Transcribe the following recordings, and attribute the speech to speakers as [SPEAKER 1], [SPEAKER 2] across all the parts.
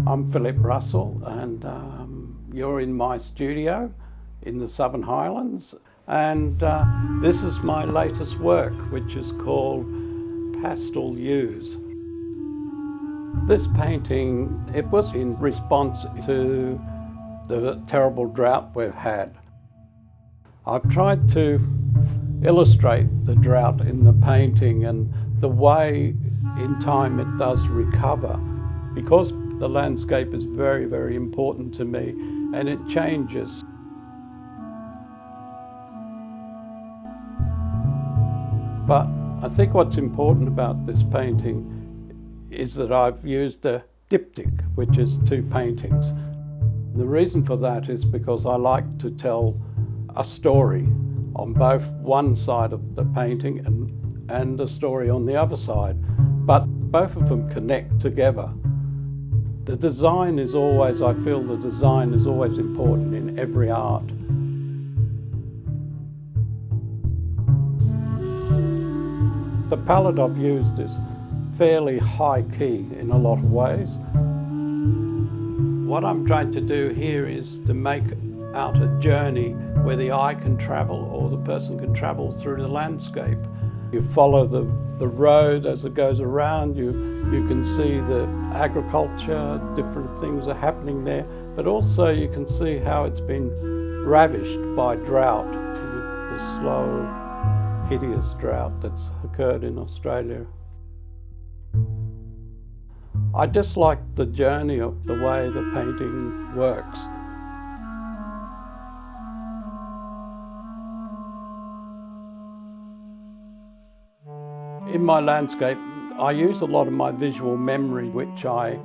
[SPEAKER 1] I'm Phillip Russell, and you're in my studio in the Southern Highlands, and this is my latest work, which is called Pastel Hues. This painting, it was in response to the terrible drought we've had. I've tried to illustrate the drought in the painting and the way in time it does recover, because the landscape is very, very important to me and it changes. But I think what's important about this painting is that I've used a diptych, which is 2 paintings. The reason for that is because I like to tell a story on both one side of the painting and a story on the other side, but both of them connect together. The design is always, I feel the design is always important in every art. The palette I've used is fairly high key in a lot of ways. What I'm trying to do here is to make out a journey where the eye can travel, or the person can travel through the landscape. You follow the road as it goes around, you can see the agriculture, different things are happening there, but also you can see how it's been ravished by drought, the slow, hideous drought that's occurred in Australia. I just like the journey of the way the painting works. In my landscape, I use a lot of my visual memory, which I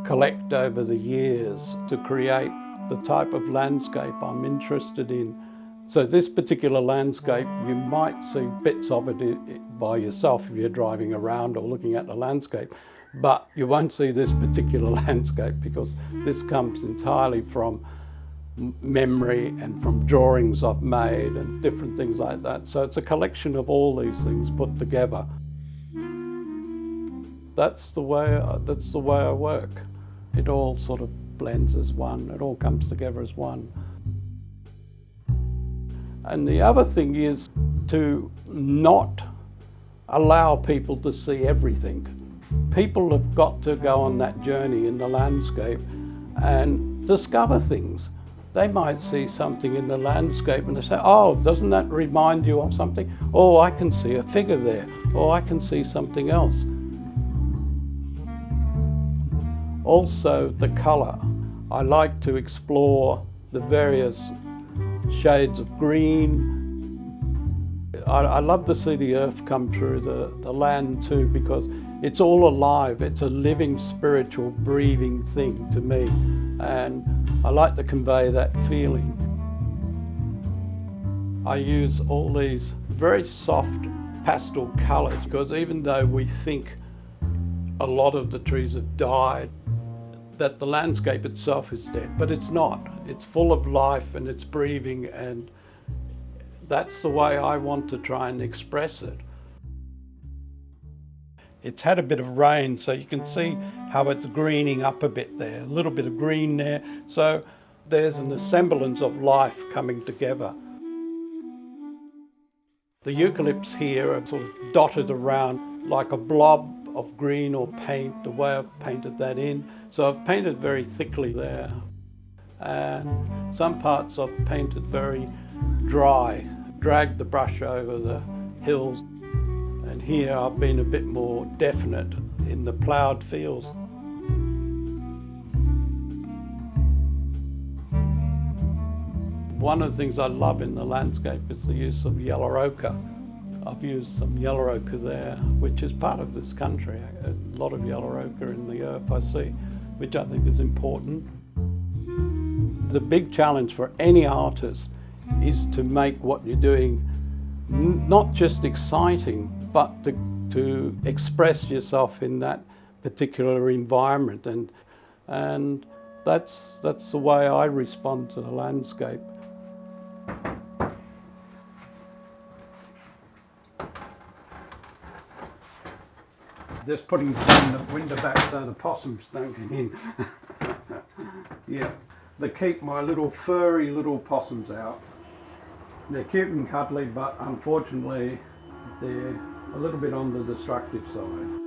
[SPEAKER 1] collect over the years to create the type of landscape I'm interested in. So this particular landscape, you might see bits of it by yourself if you're driving around or looking at the landscape, but you won't see this particular landscape because this comes entirely from memory and from drawings I've made and different things like that. So it's a collection of all these things put together. That's the way I work. It all sort of blends as one. It all comes together as one. And the other thing is to not allow people to see everything. People have got to go on that journey in the landscape and discover things. They might see something in the landscape and they say, oh, doesn't that remind you of something? Oh, I can see a figure there. Oh, I can see something else. Also, the colour. I like to explore the various shades of green. I love to see the earth come through the land too, because it's all alive. It's a living, spiritual, breathing thing to me. And I like to convey that feeling. I use all these very soft pastel colours because even though we think a lot of the trees have died, that the landscape itself is dead, but it's not. It's full of life and it's breathing, and that's the way I want to try and express it. It's had a bit of rain, so you can see how it's greening up a bit there, a little bit of green there. So there's an semblance of life coming together. The eucalypts here are sort of dotted around like a blob of green or paint, the way I've painted that in. So I've painted very thickly there. And some parts I've painted very dry, dragged the brush over the hills. And here I've been a bit more definite in the ploughed fields. One of the things I love in the landscape is the use of yellow ochre. I've used some yellow ochre there, which is part of this country. A lot of yellow ochre in the earth I see, which I think is important. The big challenge for any artist is to make what you're doing not just exciting, but to express yourself in that particular environment, and that's the way I respond to the landscape. just putting the window back so the possums don't get in. Yeah, they keep my little furry little possums out. They're cute and cuddly, but unfortunately they're a little bit on the destructive side.